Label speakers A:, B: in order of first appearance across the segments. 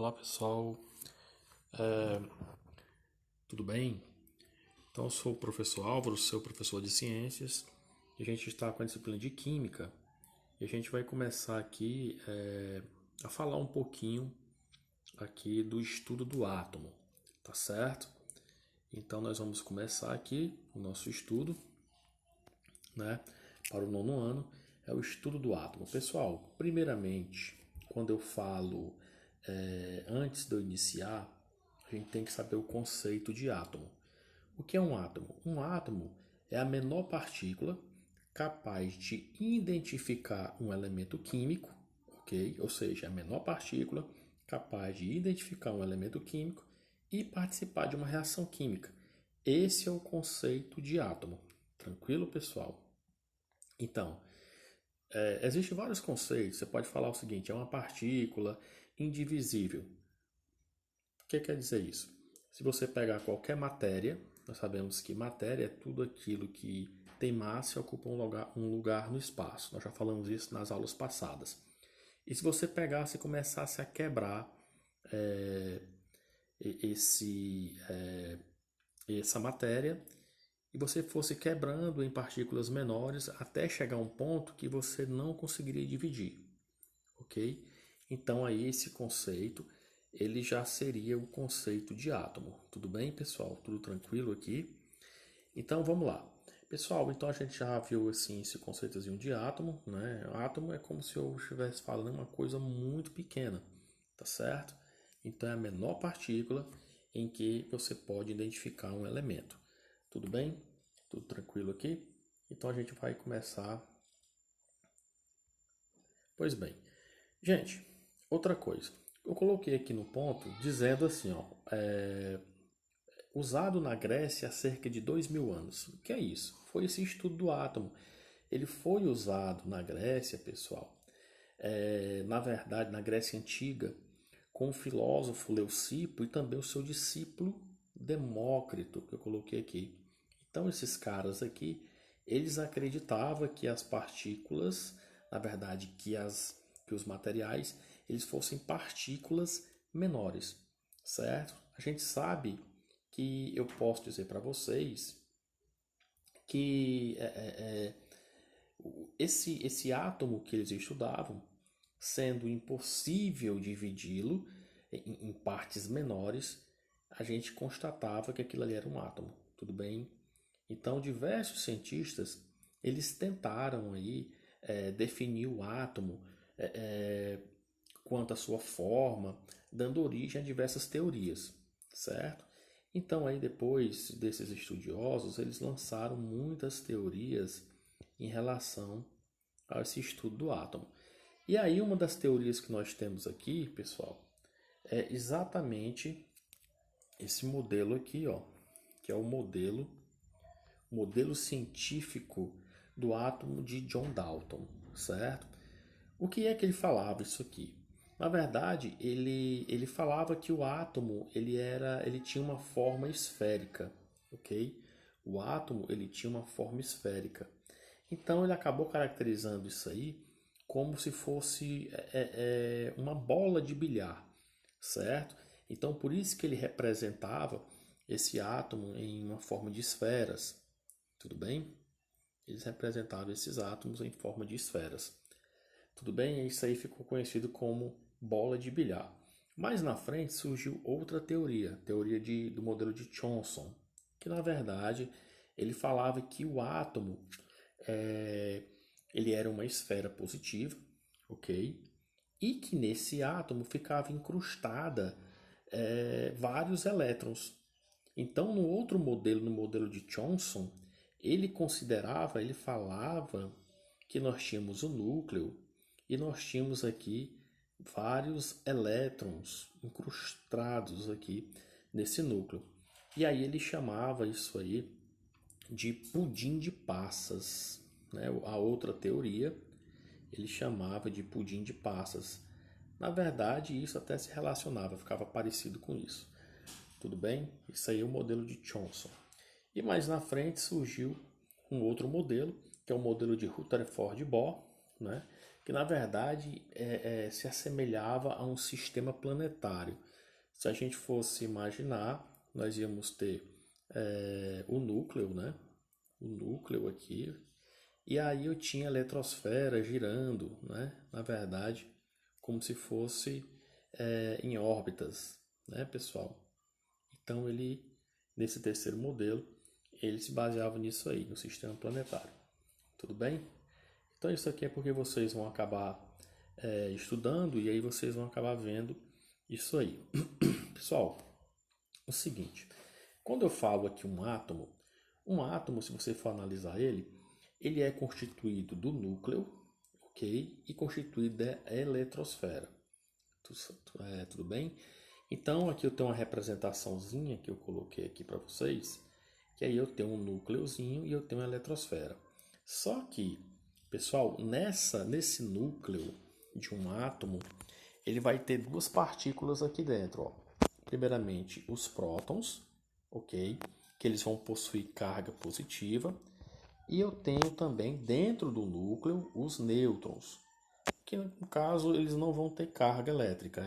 A: Olá pessoal, É, tudo bem? Então eu sou o professor Álvaro, seu professor de ciências, e a gente está com a disciplina de Química e a gente vai começar aqui a falar um pouquinho aqui do estudo do átomo, tá certo? Então nós vamos começar aqui o nosso estudo, né, para o nono ano, é o estudo do átomo. Pessoal, primeiramente, quando eu falo antes de eu iniciar, a gente tem que saber o conceito de átomo. O que é um átomo? Um átomo é a menor partícula capaz de identificar um elemento químico, ok? Ou seja, a menor partícula capaz de identificar um elemento químico e participar de uma reação química. Esse é o conceito de átomo. Tranquilo, pessoal? Então, existem vários conceitos. Você pode falar o seguinte: é uma partícula indivisível. O que quer dizer isso? Se você pegar qualquer matéria, nós sabemos que matéria é tudo aquilo que tem massa e ocupa um lugar no espaço. Nós já falamos isso nas aulas passadas. E se você pegasse e começasse a quebrar é, esse, é, essa matéria e você fosse quebrando em partículas menores até chegar a um ponto que você não conseguiria dividir, ok? Então aí esse conceito ele já seria o conceito de átomo. Tudo bem, pessoal? Tudo tranquilo aqui? Então vamos lá. Pessoal, então a gente já viu assim esse conceitozinho de átomo, né? Átomo é como se eu estivesse falando uma coisa muito pequena, tá certo? Então é a menor partícula em que você pode identificar um elemento. Tudo bem? Tudo tranquilo aqui? Então a gente vai começar. Pois bem, gente, outra coisa. Eu coloquei aqui no ponto dizendo assim, ó, usado na Grécia há cerca de 2000 anos. O que é isso? Foi esse estudo do átomo. Ele foi usado na Grécia, pessoal, na verdade, na Grécia Antiga, com o filósofo Leucipo e também o seu discípulo Demócrito, que eu coloquei aqui. Então, esses caras aqui, eles acreditavam que as partículas, na verdade, que os materiais, eles fossem partículas menores, certo? A gente sabe que eu posso dizer para vocês que esse átomo que eles estudavam, sendo impossível dividi-lo em partes menores, a gente constatava que aquilo ali era um átomo, tudo bem? Então, diversos cientistas, eles tentaram aí definir o átomo quanto à sua forma, dando origem a diversas teorias, certo? Então, aí depois desses estudiosos, eles lançaram muitas teorias em relação a esse estudo do átomo. E aí uma das teorias que nós temos aqui, pessoal, é exatamente esse modelo aqui, ó, que é o modelo científico do átomo de John Dalton, certo? O que é que ele falava isso aqui? Na verdade, ele falava que o átomo ele tinha uma forma esférica, ok? O átomo ele tinha uma forma esférica. Então ele acabou caracterizando isso aí como se fosse uma bola de bilhar, certo? Então por isso que ele representava esse átomo em uma forma de esferas, tudo bem? Eles representavam esses átomos em forma de esferas. Tudo bem? Isso aí ficou conhecido como bola de bilhar. Mais na frente surgiu outra teoria, do modelo de Thomson, que na verdade ele falava que o átomo é, ele era uma esfera positiva, ok? E que nesse átomo ficava incrustada vários elétrons. Então, no outro modelo, no modelo de Thomson, ele falava que nós tínhamos o núcleo e nós tínhamos aqui vários elétrons incrustados aqui nesse núcleo. E aí ele chamava isso aí de pudim de passas, né? A outra teoria ele chamava de pudim de passas. Na verdade, isso até se relacionava, ficava parecido com isso. Tudo bem? Isso aí é o modelo de Thomson. E mais na frente surgiu um outro modelo, que é o modelo de Rutherford Bohr, né? que na verdade se assemelhava a um sistema planetário. Se a gente fosse imaginar, nós íamos ter o núcleo, né? O núcleo aqui, e aí eu tinha a eletrosfera girando, né? Na verdade, como se fosse em órbitas, né, pessoal? Então ele, nesse terceiro modelo, ele se baseava nisso aí, no sistema planetário. Tudo bem? Então isso aqui é porque vocês vão acabar estudando e aí vocês vão acabar vendo isso aí. Pessoal, o seguinte, quando eu falo aqui um átomo, se você for analisar ele é constituído do núcleo, ok? E constituído da eletrosfera. Tudo bem? Então aqui eu tenho uma representaçãozinha que eu coloquei aqui para vocês, que aí eu tenho um núcleozinho e eu tenho uma eletrosfera. Só que, pessoal, nesse núcleo de um átomo, ele vai ter duas partículas aqui dentro, ó. Primeiramente, os prótons, ok? Que eles vão possuir carga positiva. E eu tenho também dentro do núcleo os nêutrons, que no caso eles não vão ter carga elétrica,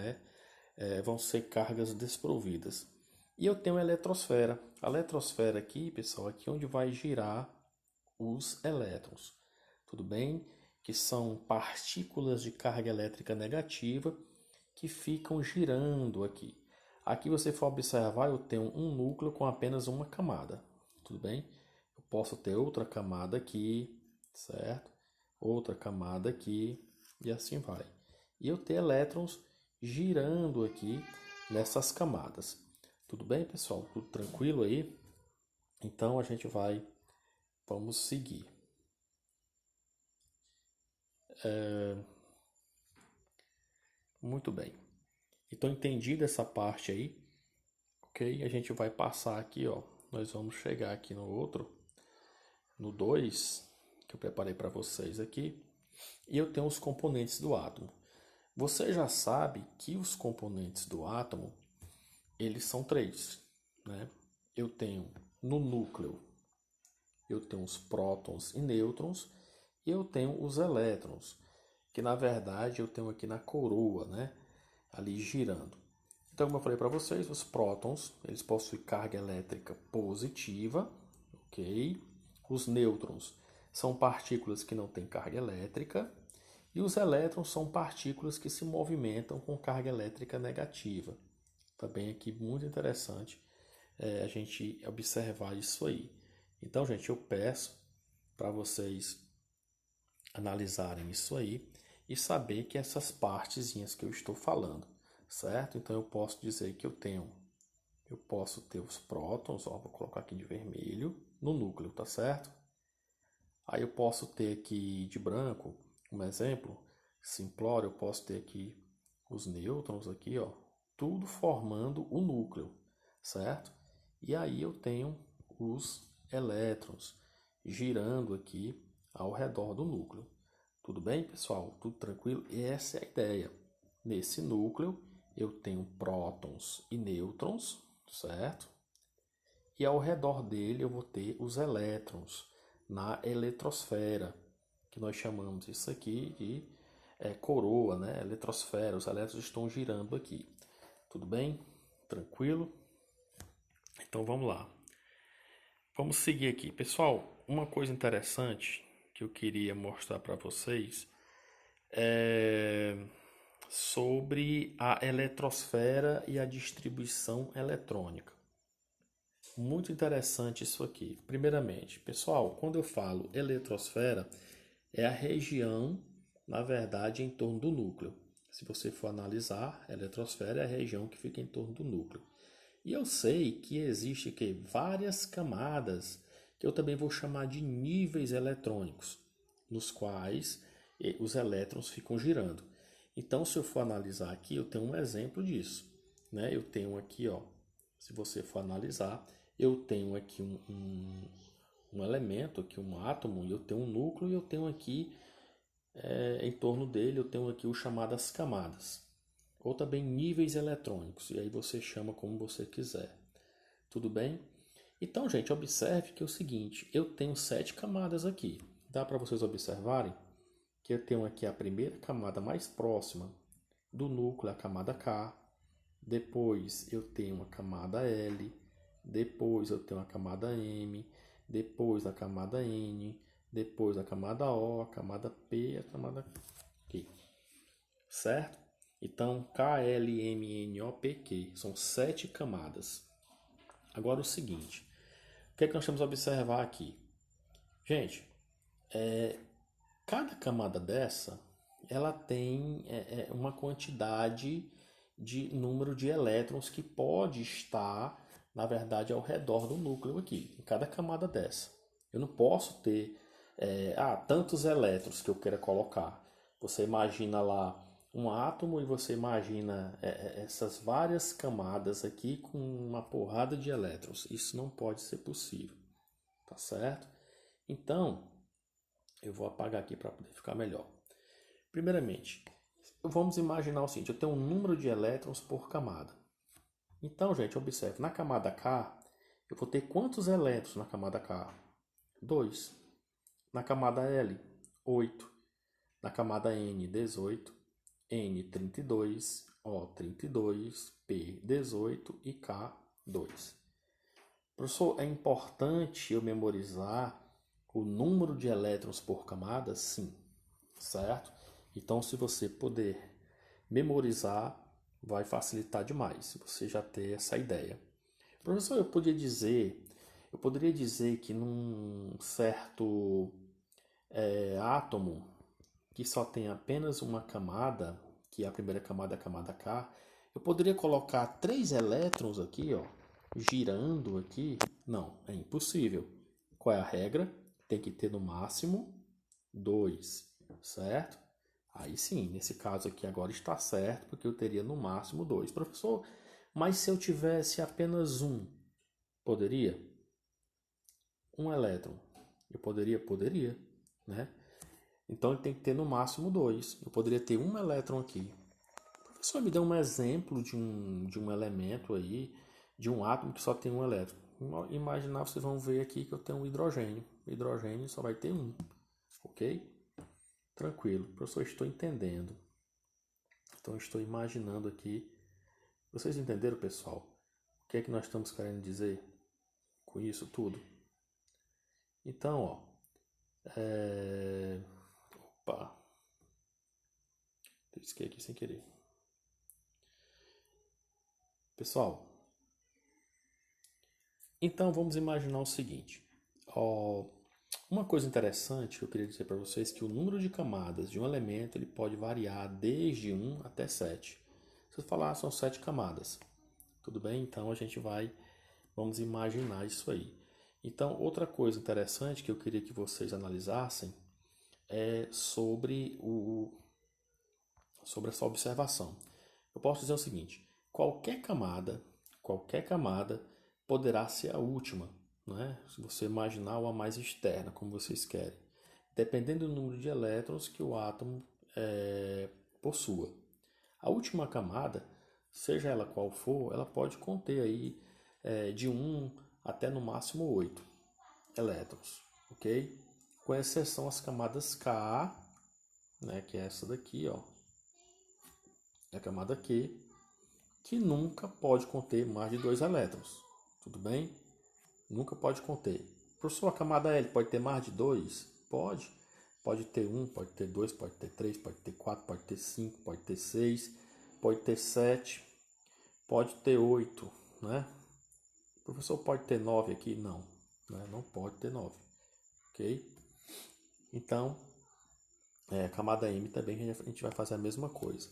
A: vão ser cargas desprovidas. E eu tenho a eletrosfera. A eletrosfera aqui, pessoal, aqui onde vai girar os elétrons. Tudo bem? Que são partículas de carga elétrica negativa que ficam girando aqui. Aqui você for observar, eu tenho um núcleo com apenas uma camada. Tudo bem? Eu posso ter outra camada aqui, certo? Outra camada aqui e assim vai. E eu tenho elétrons girando aqui nessas camadas. Tudo bem, pessoal? Tudo tranquilo aí? Então a gente vamos seguir. Muito bem. Então entendida essa parte aí, ok? A gente vai passar aqui, ó. Nós vamos chegar aqui no outro, no 2, que eu preparei para vocês aqui. E eu tenho os componentes do átomo. Você já sabe que os componentes do átomo, eles são três, né? Eu tenho no núcleo, eu tenho os prótons e nêutrons, e eu tenho os elétrons, que na verdade eu tenho aqui na coroa, né? Ali girando. Então, como eu falei para vocês, os prótons, eles possuem carga elétrica positiva, ok? Os nêutrons são partículas que não têm carga elétrica, e os elétrons são partículas que se movimentam com carga elétrica negativa. Também aqui muito interessante a gente observar isso aí. Então, gente, eu peço para vocês analisarem isso aí e saber que essas partezinhas que eu estou falando, certo? Então, eu posso dizer que eu posso ter os prótons, ó, vou colocar aqui de vermelho, no núcleo, tá certo? Aí eu posso ter aqui de branco, um exemplo simplório, eu posso ter aqui os nêutrons aqui, ó, tudo formando o núcleo, certo? E aí eu tenho os elétrons girando aqui ao redor do núcleo. Tudo bem, pessoal? Tudo tranquilo? E essa é a ideia. Nesse núcleo eu tenho prótons e nêutrons, certo? E ao redor dele eu vou ter os elétrons na eletrosfera, que nós chamamos isso aqui de coroa, né? Eletrosfera. Os elétrons estão girando aqui. Tudo bem? Tranquilo? Então vamos lá. Vamos seguir aqui. Pessoal, uma coisa interessante que eu queria mostrar para vocês é sobre a eletrosfera e a distribuição eletrônica. Muito interessante isso aqui. Primeiramente, pessoal, quando eu falo eletrosfera, é a região, na verdade, em torno do núcleo. Se você for analisar, a eletrosfera é a região que fica em torno do núcleo. E eu sei que existe várias camadas, que eu também vou chamar de níveis eletrônicos, nos quais os elétrons ficam girando. Então, se eu for analisar aqui, eu tenho um exemplo disso, né? Eu tenho aqui, ó, se você for analisar, eu tenho aqui um elemento, aqui um átomo, e eu tenho um núcleo, e eu tenho aqui, em torno dele, eu tenho aqui o chamadas camadas, ou também níveis eletrônicos, e aí você chama como você quiser. Tudo bem? Então, gente, observe que é o seguinte, eu tenho 7 camadas aqui. Dá para vocês observarem? que eu tenho aqui a primeira camada mais próxima do núcleo, a camada K. Depois eu tenho a camada L. Depois eu tenho a camada M. Depois a camada N. Depois a camada O, a camada P, a camada Q. Certo? Então, K, L, M, N, O, P, Q. São 7 camadas. Agora o seguinte. O que é que nós temos a observar aqui? Gente, cada camada dessa, ela tem uma quantidade de número de elétrons que pode estar, na verdade, ao redor do núcleo aqui, em cada camada dessa. Eu não posso ter tantos elétrons que eu queira colocar. Você imagina lá um átomo e você imagina essas várias camadas aqui com uma porrada de elétrons. Isso não pode ser possível, tá certo? Então, eu vou apagar aqui para poder ficar melhor. Primeiramente, vamos imaginar o seguinte, eu tenho um número de elétrons por camada. Então, gente, observe, na camada K, eu vou ter quantos elétrons na camada K? 2. Na camada L, 8. Na camada N, 18. N, 32. O, 32. P, 18. E K, 2. Professor, é importante eu memorizar o número de elétrons por camada? Sim, certo? Então, se você puder memorizar, vai facilitar demais, se você já ter essa ideia. Professor, eu poderia dizer que num certo átomo que só tem apenas uma camada, que é a primeira camada, a camada K, eu poderia colocar 3 elétrons aqui, ó, girando aqui? Não, é impossível. Qual é a regra? Tem que ter no máximo 2, certo? Aí sim, nesse caso aqui agora está certo, porque eu teria no máximo 2. Professor, mas se eu tivesse apenas um, poderia? Um elétron. Eu poderia? Poderia, né? Então ele tem que ter no máximo 2. Eu poderia ter um elétron aqui. Professor, me dê um exemplo de um elemento aí, de um átomo que só tem um elétron. Imaginar, vocês vão ver aqui que eu tenho um hidrogênio. O hidrogênio só vai ter um, ok? Tranquilo, professor, estou entendendo. Então, estou imaginando aqui. Vocês entenderam, pessoal? O que é que nós estamos querendo dizer com isso tudo? Então, ó. Opa. Risquei aqui sem querer. Pessoal, então vamos imaginar o seguinte. Ó, uma coisa interessante que eu queria dizer para vocês é que o número de camadas de um elemento ele pode variar desde 1 até 7. Se eu falar, são 7 camadas. Tudo bem? Então a gente vamos imaginar isso aí. Então, outra coisa interessante que eu queria que vocês analisassem é sobre essa observação. Eu posso dizer o seguinte: qualquer camada poderá ser a última, né? Se você imaginar uma mais externa, como vocês querem, dependendo do número de elétrons que o átomo possua. A última camada, seja ela qual for, ela pode conter aí de 1 até no máximo 8 elétrons, ok? Com exceção as camadas Ka, né, que é essa daqui, ó, é a camada Q, que nunca pode conter mais de 2 elétrons, tudo bem? Nunca pode conter. Professor, a camada L pode ter mais de 2? Pode. Pode ter 1, pode ter 2, pode ter 3, pode ter 4, pode ter 5, pode ter 6, pode ter 7, pode ter 8, né? Professor, pode ter 9 aqui? Não, né? Não pode ter 9, ok? Então, a camada M também a gente vai fazer a mesma coisa.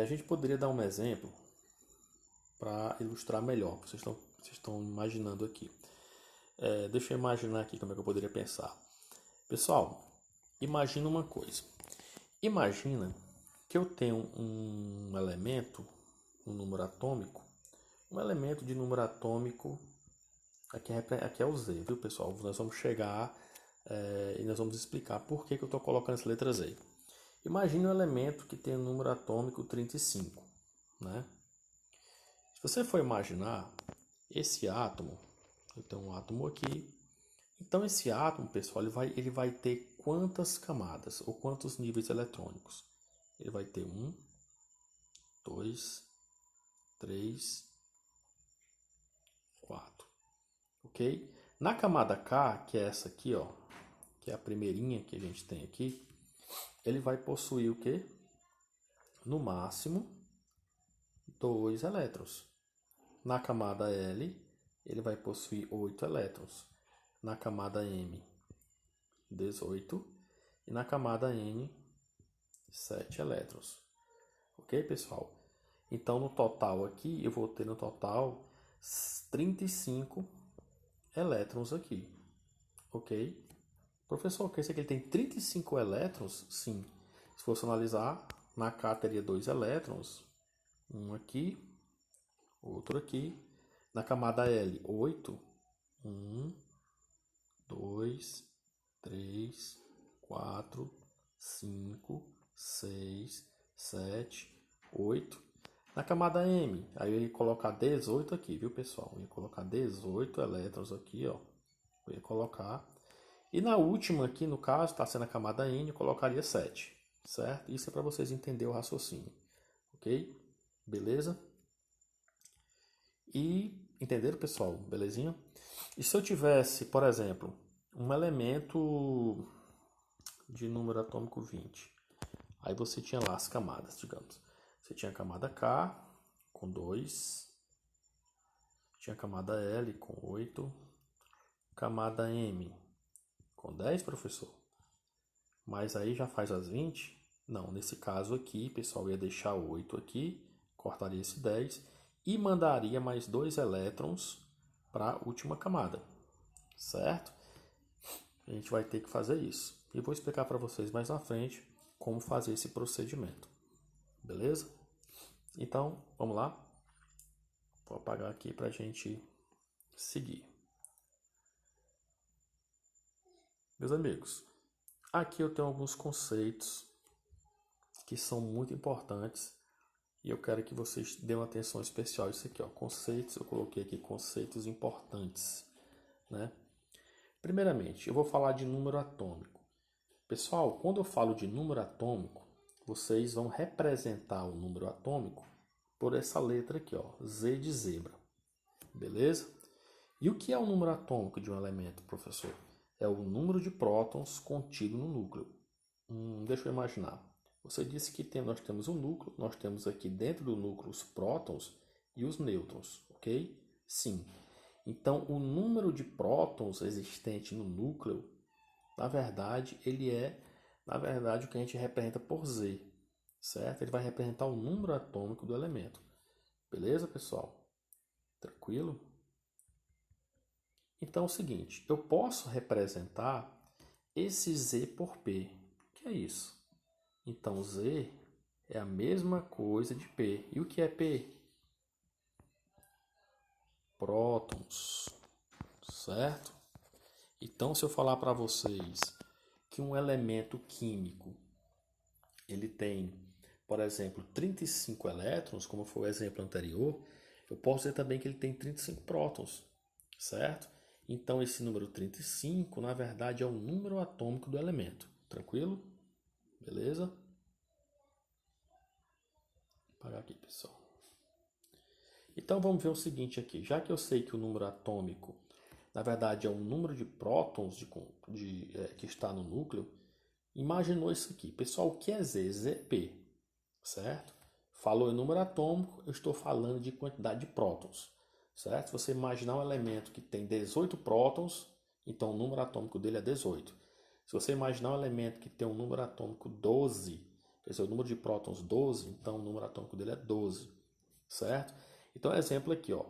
A: A gente poderia dar um exemplo para ilustrar melhor, vocês estão imaginando aqui. Deixa eu imaginar aqui como é que eu poderia pensar. Pessoal, imagina uma coisa. Imagina que eu tenho um elemento, um número atômico, um elemento de número atômico, aqui é o Z, viu, pessoal? Nós vamos chegar e nós vamos explicar por que eu estou colocando essa letra Z. Imagine um elemento que tem o número atômico 35, né? Se você for imaginar esse átomo, eu tenho um átomo aqui, então esse átomo, pessoal, ele vai ter quantas camadas ou quantos níveis eletrônicos? Ele vai ter 1, 2, 3, 4. Ok? Na camada K, que é essa aqui, ó, que é a primeirinha que a gente tem aqui, ele vai possuir o quê? No máximo 2 elétrons. Na camada L, ele vai possuir 8 elétrons. Na camada M, 18. E na camada N, 7 elétrons. Ok, pessoal? Então, no total aqui, eu vou ter no total 35 elétrons aqui. Ok? Professor, quer dizer que ele tem 35 elétrons? Sim. Se fosse analisar, na K teria 2 elétrons. Um aqui, outro aqui. Na camada L, 8. 1, 2, 3, 4, 5, 6, 7, 8. Na camada M, aí eu ia colocar 18 aqui, viu, pessoal? Eu ia colocar 18 elétrons aqui, ó. Eu ia colocar. E na última aqui, no caso, está sendo a camada N, eu colocaria 7, certo? Isso é para vocês entenderem o raciocínio, ok? Beleza? E entenderam, pessoal? Belezinha? E se eu tivesse, por exemplo, um elemento de número atômico 20, aí você tinha lá as camadas, digamos. Você tinha a camada K com 2, tinha a camada L com 8, camada M com 10, professor. Mas aí já faz as 20? Não, nesse caso aqui, pessoal, eu ia deixar 8 aqui, cortaria esse 10 e mandaria mais 2 elétrons para a última camada, certo? A gente vai ter que fazer isso. E vou explicar para vocês mais na frente como fazer esse procedimento. Beleza? Então, vamos lá? Vou apagar aqui para a gente seguir. Meus amigos, aqui eu tenho alguns conceitos que são muito importantes e eu quero que vocês dêem uma atenção especial a isso aqui, ó. Conceitos, eu coloquei aqui conceitos importantes, né? Primeiramente, eu vou falar de número atômico. Pessoal, quando eu falo de número atômico, vocês vão representar o número atômico por essa letra aqui, ó, Z de zebra. Beleza? E o que é o número atômico de um elemento, professor? É o número de prótons contido no núcleo. Deixa eu imaginar. Você disse que nós temos um núcleo, nós temos aqui dentro do núcleo os prótons e os nêutrons, ok? Sim. Então, o número de prótons existente no núcleo, na verdade, ele é, o que a gente representa por Z, certo? Ele vai representar o número atômico do elemento. Beleza, pessoal? Tranquilo? Então é o seguinte, eu posso representar esse Z por P. O que é isso? Então Z é a mesma coisa de P. E o que é P? Prótons, certo? Então se eu falar para vocês que um elemento químico ele tem, por exemplo, 35 elétrons, como foi o exemplo anterior, eu posso dizer também que ele tem 35 prótons, certo? Então, esse número 35, na verdade, é o número atômico do elemento. Tranquilo? Beleza? Vou apagar aqui, pessoal. Então, vamos ver o seguinte aqui. Já que eu sei que o número atômico, na verdade, é o número de prótons que está no núcleo, imaginou isso aqui. Pessoal, o que é Z? Z é P, certo? Falou em número atômico, eu estou falando de quantidade de prótons. Certo? Se você imaginar um elemento que tem 18 prótons, então o número atômico dele é 18. Se você imaginar um elemento que tem um número atômico 12, quer dizer, o número de prótons 12, então o número atômico dele é 12. Certo? Então, exemplo aqui, ó.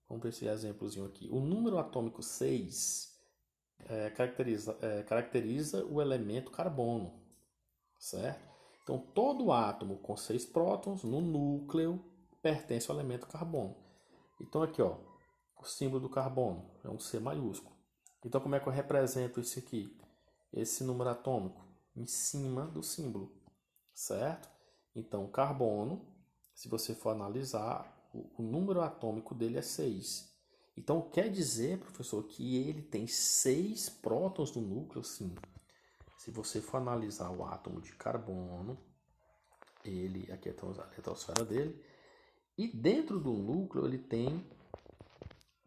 A: Vamos ver esse exemplozinho aqui. O número atômico 6 caracteriza o elemento carbono. Certo? Então, todo átomo com 6 prótons no núcleo pertence ao elemento carbono. Então aqui, ó, o símbolo do carbono é um C maiúsculo. Então como é que eu represento isso aqui? Esse número atômico em cima do símbolo, certo? Então carbono, se você for analisar, o número atômico dele é 6. Então quer dizer, professor, que ele tem 6 prótons no núcleo? Sim. Se você for analisar o átomo de carbono, ele, aqui é a eletrosfera dele, e dentro do núcleo ele tem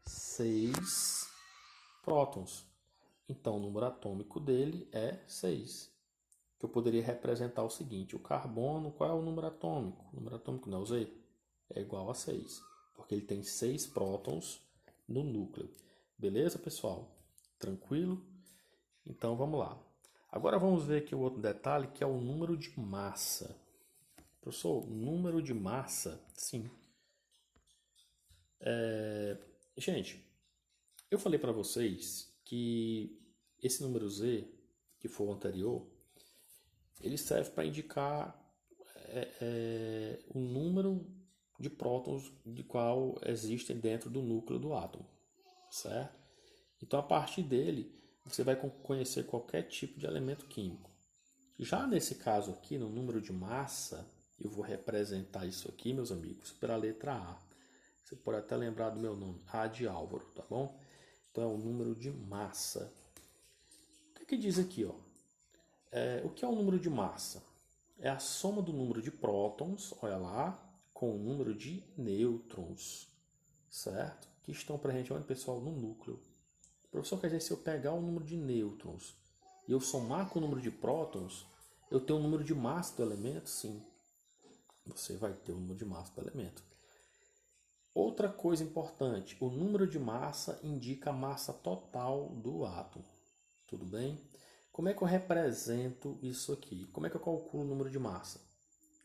A: 6 prótons. Então o número atômico dele é 6. Que eu poderia representar o seguinte: o carbono, qual é o número atômico? O número atômico não é o Z, é igual a 6, porque ele tem 6 prótons no núcleo. Beleza, pessoal? Tranquilo? Então vamos lá. Agora vamos ver aqui o outro detalhe, que é o número de massa. Professor, número de massa, sim. Gente, eu falei para vocês que esse número Z, que foi o anterior, ele serve para indicar o número de prótons de qual existem dentro do núcleo do átomo, certo? Então, a partir dele, você vai conhecer qualquer tipo de elemento químico. Já nesse caso aqui, no número de massa, eu vou representar isso aqui, meus amigos, pela letra A. Você pode até lembrar do meu nome, A de Álvaro, tá bom? Então, é o número de massa. O que diz aqui, ó? O que é o número de massa? É a soma do número de prótons, olha lá, com o número de nêutrons, certo? Que estão presentes, olha, pessoal, no núcleo. Professor, quer dizer, se eu pegar o número de nêutrons e eu somar com o número de prótons, eu tenho o número de massa do elemento? Sim. Você vai ter o número de massa do elemento. Outra coisa importante, o número de massa indica a massa total do átomo. Tudo bem? Como é que eu represento isso aqui? Como é que eu calculo o número de massa?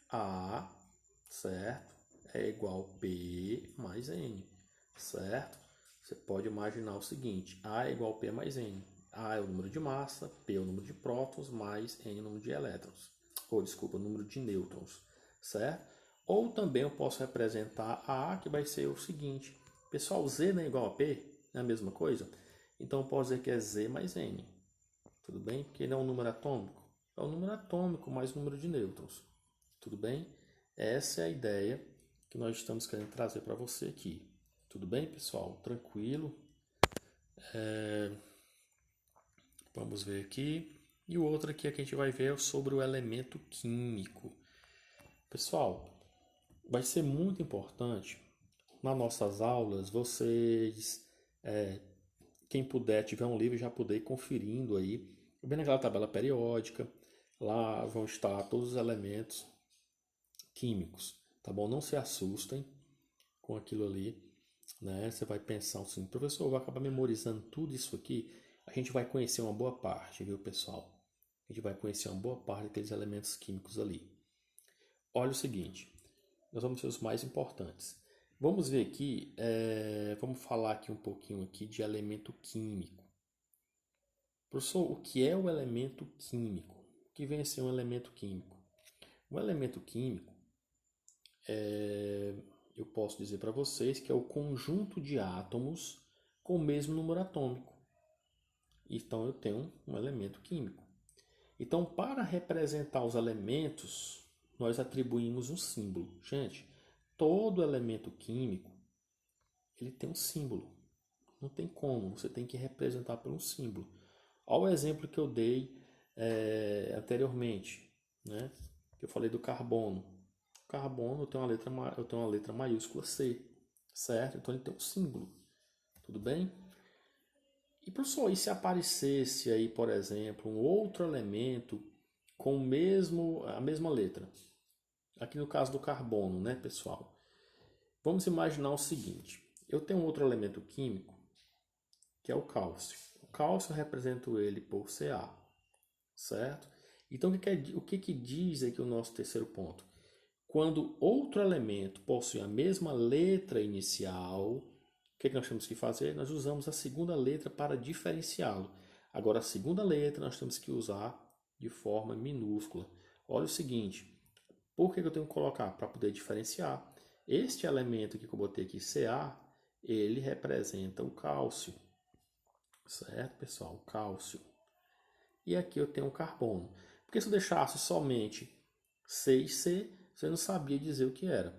A: A, certo? É igual a P mais N, certo? Você pode imaginar o seguinte: A é igual a P mais N. A é o número de massa, P é o número de prótons, mais N é o número de elétrons. Ou, desculpa, o número de nêutrons, certo? Ou também eu posso representar a A, que vai ser o seguinte: pessoal, Z não é igual a P? Não é a mesma coisa? Então eu posso dizer que é Z mais N. Tudo bem? Porque não é um número atômico. É o número atômico mais o número de nêutrons. Tudo bem? Essa é a ideia que nós estamos querendo trazer para você aqui. Tudo bem, pessoal? Tranquilo? Vamos ver aqui. E o outro aqui que a gente vai ver é sobre o elemento químico. Pessoal, vai ser muito importante nas nossas aulas vocês, quem puder, tiver um livro, já poder ir conferindo aí, bem naquela tabela periódica. Lá vão estar todos os elementos químicos, tá bom? Não se assustem com aquilo ali, né? Você vai pensar assim, professor, eu vou acabar memorizando tudo isso aqui. A gente vai conhecer uma boa parte, viu, pessoal? A gente vai conhecer uma boa parte daqueles elementos químicos ali. Olha o seguinte, nós vamos ser os mais importantes. Vamos ver aqui, vamos falar aqui um pouquinho aqui de elemento químico. Professor, o que é o elemento químico? O que vem a ser um elemento químico? O elemento químico, eu posso dizer para vocês que é o conjunto de átomos com o mesmo número atômico. Então eu tenho um elemento químico. Então, para representar os elementos, nós atribuímos um símbolo. Gente, todo elemento químico ele tem um símbolo. Não tem como, você tem que representar por um símbolo. Olha o exemplo que eu dei anteriormente, né? Eu falei do carbono. O carbono eu tenho uma letra maiúscula C, certo? Então ele tem um símbolo, tudo bem? E professor, e se aparecesse aí, por exemplo, um outro elemento com a mesma letra? Aqui no caso do carbono, né, pessoal? Vamos imaginar o seguinte: eu tenho um outro elemento químico que é o cálcio. O cálcio eu represento ele por Ca, certo? Então o que diz aqui o nosso terceiro ponto? Quando outro elemento possui a mesma letra inicial, o que nós temos que fazer? Nós usamos a segunda letra para diferenciá-lo. Agora, a segunda letra nós temos que usar de forma minúscula. Olha o seguinte, por que eu tenho que colocar? Para poder diferenciar. Este elemento que eu botei aqui, Ca, ele representa o cálcio. Certo, pessoal? O cálcio. E aqui eu tenho o carbono. Porque se eu deixasse somente C e C, você não sabia dizer o que era,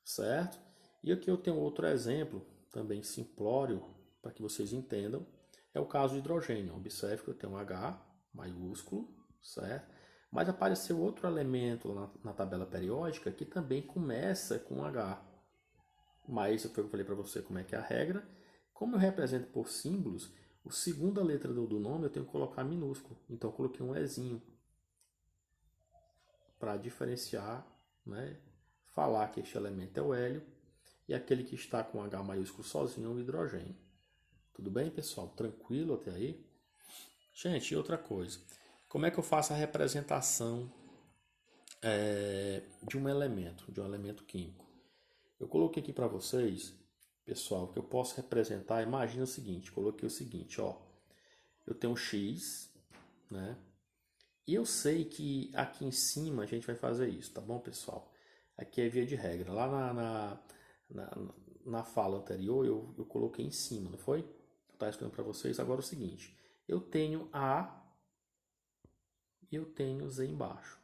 A: certo? E aqui eu tenho outro exemplo, também simplório, para que vocês entendam. É o caso do hidrogênio. Observe que eu tenho um H maiúsculo, certo? Mas apareceu outro elemento na tabela periódica que também começa com H. Mas eu falei para você como é que é a regra. Como eu represento por símbolos, a segunda letra do nome eu tenho que colocar minúsculo. Então eu coloquei um Ezinho para diferenciar, né? Falar que este elemento é o hélio e aquele que está com H maiúsculo sozinho é o hidrogênio. Tudo bem, pessoal? Tranquilo até aí? Gente, e outra coisa. Como é que eu faço a representação de um elemento químico? Eu coloquei aqui para vocês, pessoal, que eu posso representar. Imagina o seguinte, coloquei o seguinte, ó. Eu tenho um X, né? E eu sei que aqui em cima a gente vai fazer isso, tá bom, pessoal? Aqui é via de regra. Lá na fala anterior eu coloquei em cima, não foi? Eu estava explicando para vocês. Agora é o seguinte, eu tenho A e eu tenho Z embaixo.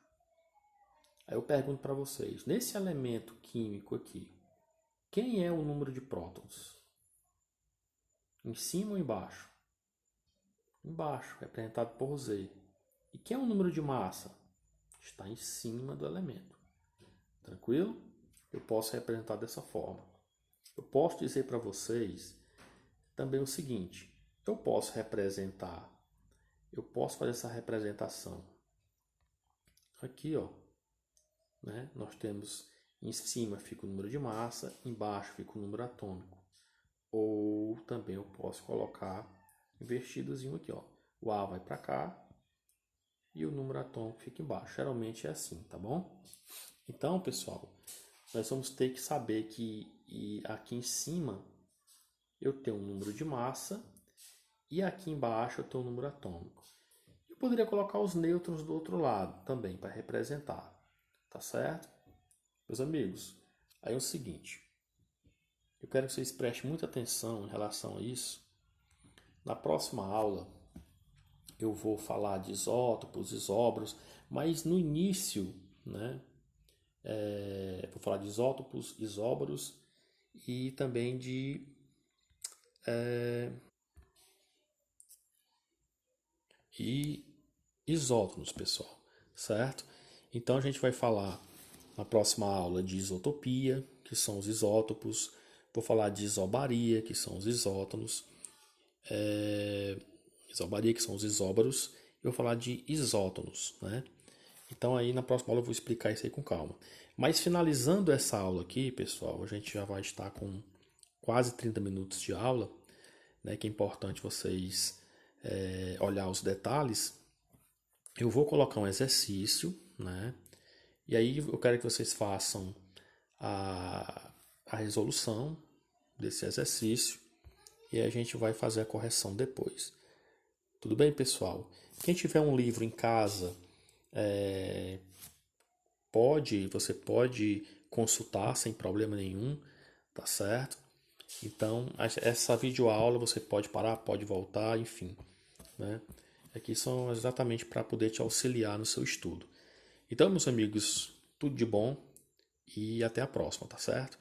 A: Aí eu pergunto para vocês, nesse elemento químico aqui, quem é o número de prótons? Em cima ou embaixo? Embaixo, representado por Z. E quem é o número de massa? Está em cima do elemento. Tranquilo? Eu posso representar dessa forma. Eu posso dizer para vocês também o seguinte, eu posso fazer essa representação. Aqui, ó, né? Nós temos em cima fica o número de massa, embaixo fica o número atômico. Ou também eu posso colocar invertidozinho aqui, ó. O A vai para cá e o número atômico fica embaixo. Geralmente é assim, tá bom? Então, pessoal, nós vamos ter que saber que aqui em cima eu tenho um número de massa e aqui embaixo eu tenho um número atômico. Eu poderia colocar os nêutrons do outro lado também para representar, tá certo? Meus amigos, aí é o seguinte, eu quero que vocês prestem muita atenção em relação a isso. Na próxima aula eu vou falar de isótopos, isóbaros, mas no início, né, vou falar de isótopos, isóbaros e também de isótopos, pessoal, certo? Então a gente vai falar na próxima aula de isotopia, que são os isótopos, vou falar de isobaria, que são os isótonos, isobaria, que são os isóbaros, e vou falar de isótonos, né? Então aí na próxima aula eu vou explicar isso aí com calma. Mas finalizando essa aula aqui, pessoal, a gente já vai estar com quase 30 minutos de aula, né, que é importante vocês olhar os detalhes. Eu vou colocar um exercício, né? E aí eu quero que vocês façam a resolução desse exercício e a gente vai fazer a correção depois. Tudo bem, pessoal? Quem tiver um livro em casa, você pode consultar sem problema nenhum, tá certo? Então, essa videoaula você pode parar, pode voltar, enfim, né? Aqui são exatamente para poder te auxiliar no seu estudo. Então, meus amigos, tudo de bom e até a próxima, tá certo?